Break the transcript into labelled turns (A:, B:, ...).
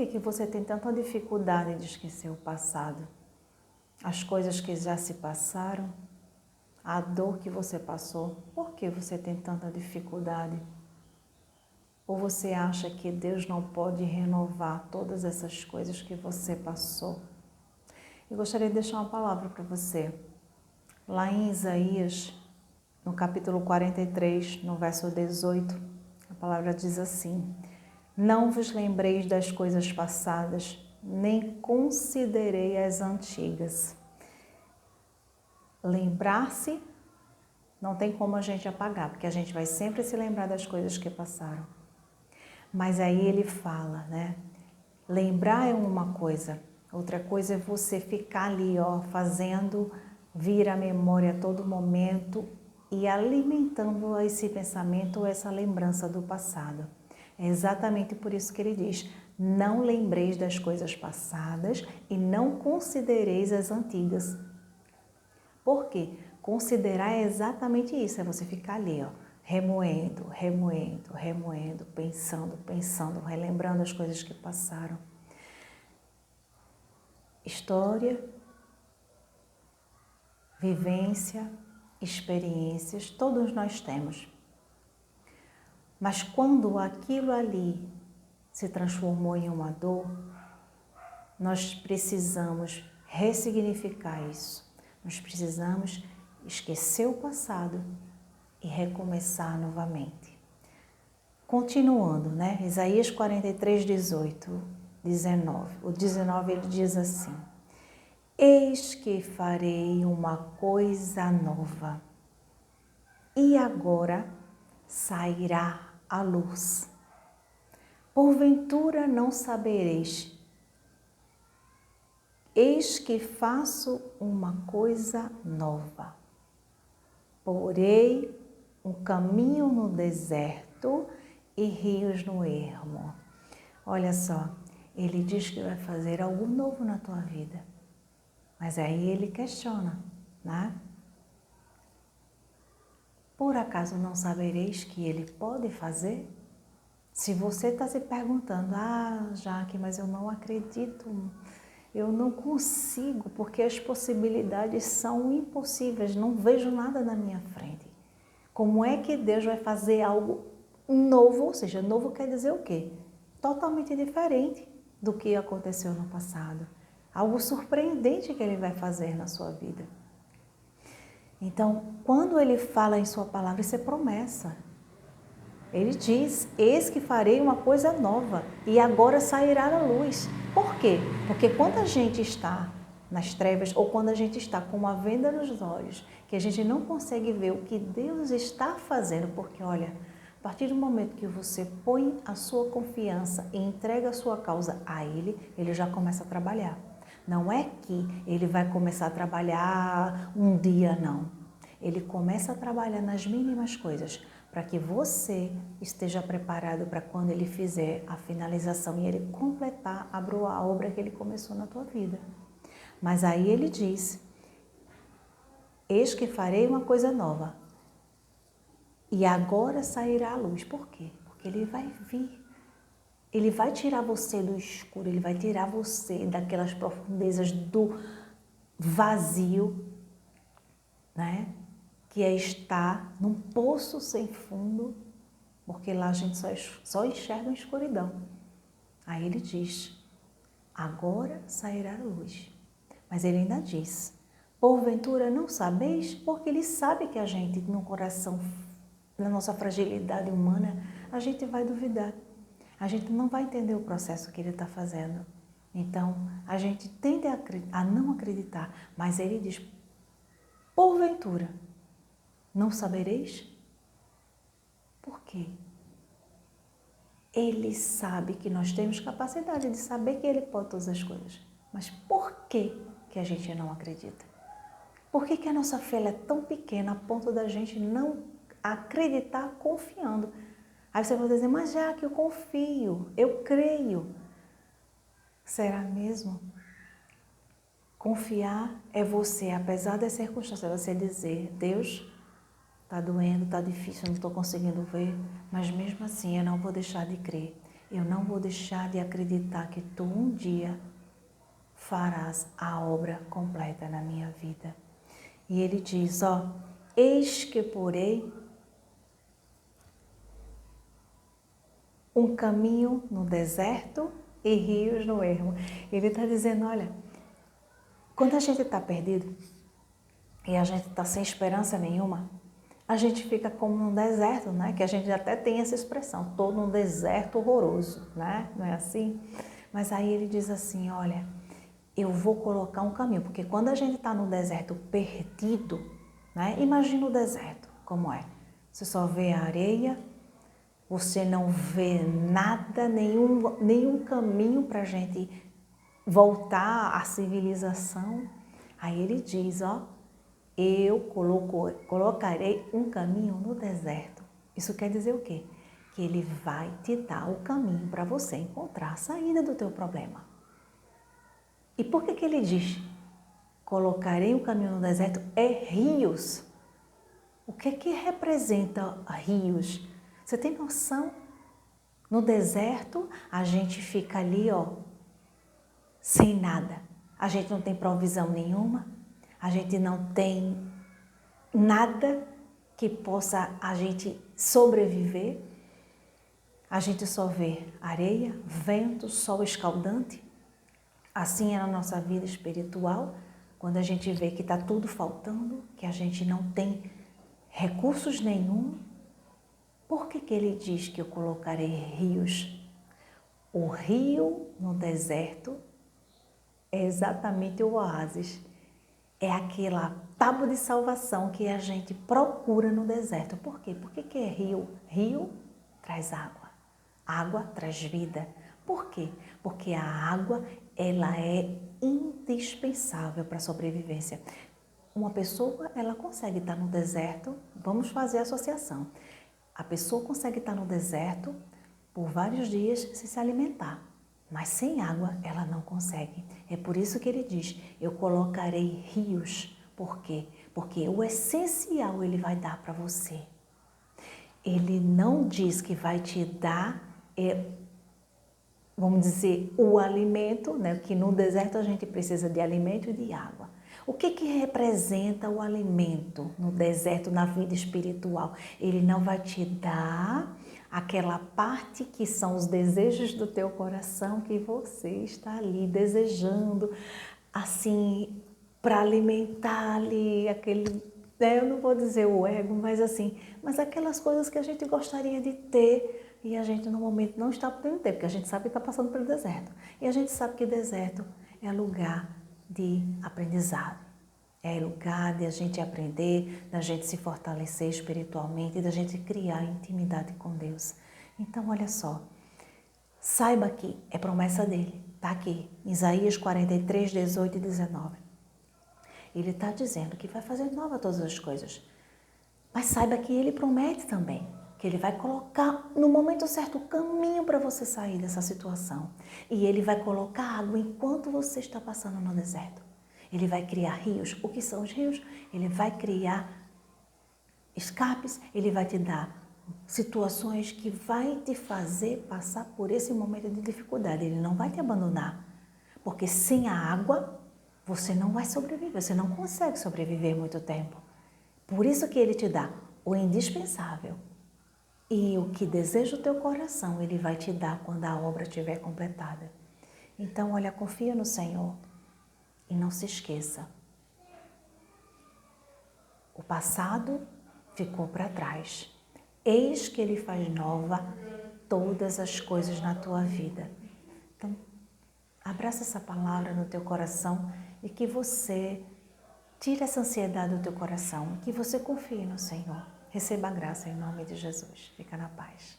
A: que você tem tanta dificuldade de esquecer o passado? As coisas que já se passaram? A dor que você passou? Por que você tem tanta dificuldade? Ou você acha que Deus não pode renovar todas essas coisas que você passou? Eu gostaria de deixar uma palavra para você. Lá em Isaías, no capítulo 43, no verso 18, a palavra diz assim: não vos lembreis das coisas passadas, nem considerei as antigas. Lembrar-se, não tem como a gente apagar, porque a gente vai sempre se lembrar das coisas que passaram. Mas aí ele fala, né? Lembrar é uma coisa, outra coisa é você ficar ali, ó, fazendo vir a memória a todo momento e alimentando esse pensamento ou essa lembrança do passado. É exatamente por isso que ele diz: não lembreis das coisas passadas e não considereis as antigas. Por quê? Considerar é exatamente isso, é você ficar ali, ó, remoendo, remoendo, remoendo, pensando, pensando, relembrando as coisas que passaram. História, vivência, experiências, todos nós temos. Mas quando aquilo ali se transformou em uma dor, nós precisamos ressignificar isso. Nós precisamos esquecer o passado e recomeçar novamente. Continuando, né? Isaías 43, 18, 19. O 19 ele diz assim: eis que farei uma coisa nova, e agora sairá a luz. Porventura não sabereis. Eis que faço uma coisa nova. Porei um caminho no deserto e rios no ermo. Olha só, ele diz que vai fazer algo novo na tua vida. Mas aí ele questiona, né? Por acaso não sabereis que ele pode fazer? Se você está se perguntando, Jaque, mas eu não acredito, eu não consigo, porque as possibilidades são impossíveis, não vejo nada na minha frente. Como é que Deus vai fazer algo novo? Ou seja, novo quer dizer o quê? Totalmente diferente do que aconteceu no passado. Algo surpreendente que Ele vai fazer na sua vida. Então, quando Ele fala em sua palavra, isso é promessa. Ele diz: eis que farei uma coisa nova e agora sairá a luz. Por quê? Porque quando a gente está nas trevas ou quando a gente está com uma venda nos olhos, que a gente não consegue ver o que Deus está fazendo, porque olha, a partir do momento que você põe a sua confiança e entrega a sua causa a Ele, Ele já começa a trabalhar. Não é que Ele vai começar a trabalhar um dia, não. Ele começa a trabalhar nas mínimas coisas, para que você esteja preparado para quando Ele fizer a finalização e Ele completar a obra que Ele começou na tua vida. Mas aí Ele diz: eis que farei uma coisa nova e agora sairá a luz. Por quê? Porque Ele vai vir. Ele vai tirar você do escuro, Ele vai tirar você daquelas profundezas do vazio, né? Que é estar num poço sem fundo, porque lá a gente só enxerga a escuridão. Aí ele diz: agora sairá a luz. Mas ele ainda diz: porventura não sabeis? Porque ele sabe que a gente, no coração, na nossa fragilidade humana, a gente vai duvidar. A gente não vai entender o processo que ele está fazendo. Então, a gente tende a não acreditar. Mas ele diz: porventura não sabereis? Por quê? Ele sabe que nós temos capacidade de saber que Ele pode todas as coisas. Mas por que a gente não acredita? Por que a nossa fé é tão pequena a ponto da gente não acreditar confiando? Aí você vai dizer: mas já que eu confio, eu creio. Será mesmo? Confiar é você, apesar das circunstâncias, você dizer: Deus, está doendo, está difícil, eu não estou conseguindo ver, mas mesmo assim eu não vou deixar de crer. eu não vou deixar de acreditar que tu um dia farás a obra completa na minha vida. E ele diz, ó, eis que porei um caminho no deserto e rios no ermo. Ele está dizendo, olha, quando a gente está perdido e a gente está sem esperança nenhuma, a gente fica como num deserto, né? Que a gente até tem essa expressão, tô num deserto horroroso, né? Não é assim? Mas aí ele diz assim, olha, eu vou colocar um caminho, porque quando a gente está no deserto perdido, né? Imagina o deserto, como é? Você só vê a areia, você não vê nada, nenhum caminho para a gente voltar à civilização. Aí ele diz, ó, eu colocarei um caminho no deserto. Isso quer dizer o quê? Que ele vai te dar o caminho para você encontrar a saída do teu problema. E por que ele diz, colocarei um caminho no deserto? É rios. O que representa rios? Você tem noção? No deserto, a gente fica ali, ó, sem nada. A gente não tem provisão nenhuma, a gente não tem nada que possa a gente sobreviver. A gente só vê areia, vento, sol escaldante. Assim é na nossa vida espiritual, quando a gente vê que está tudo faltando, que a gente não tem recursos nenhum. Por que ele diz que eu colocarei rios? O rio no deserto é exatamente o oásis. É aquela tábua de salvação que a gente procura no deserto. Por quê? Por que é rio? Rio traz água. Água traz vida. Por quê? Porque a água, ela é indispensável para a sobrevivência. Uma pessoa, ela consegue estar no deserto, vamos fazer a associação. A pessoa consegue estar no deserto por vários dias sem se alimentar, mas sem água ela não consegue. É por isso que ele diz, eu colocarei rios. Por quê? Porque o essencial ele vai dar para você. Ele não diz que vai te dar, vamos dizer, o alimento, né? Que no deserto a gente precisa de alimento e de água. O que representa o alimento no deserto, na vida espiritual? Ele não vai te dar aquela parte que são os desejos do teu coração que você está ali desejando, assim, para alimentar ali aquele, eu não vou dizer o ego, mas assim, mas aquelas coisas que a gente gostaria de ter e a gente no momento não está podendo ter, porque a gente sabe que está passando pelo deserto. E a gente sabe que deserto é lugar de aprendizado. É lugar de a gente aprender, da gente se fortalecer espiritualmente, da gente criar intimidade com Deus. Então, olha só, saiba que é promessa dele, está aqui, Isaías 43, 18 e 19. Ele está dizendo que vai fazer nova todas as coisas, mas saiba que ele promete também, que ele vai colocar no momento certo o caminho para você sair dessa situação. E ele vai colocar água enquanto você está passando no deserto. Ele vai criar rios. O que são os rios? Ele vai criar escapes, ele vai te dar situações que vai te fazer passar por esse momento de dificuldade. Ele não vai te abandonar, porque sem a água você não vai sobreviver, você não consegue sobreviver muito tempo. Por isso que ele te dá o indispensável. E o que deseja o teu coração, ele vai te dar quando a obra estiver completada. Então, olha, confia no Senhor e não se esqueça. O passado ficou para trás. Eis que ele faz nova todas as coisas na tua vida. Então, abraça essa palavra no teu coração e que você tire essa ansiedade do teu coração, que você confie no Senhor. Receba a graça em nome de Jesus. Fica na paz.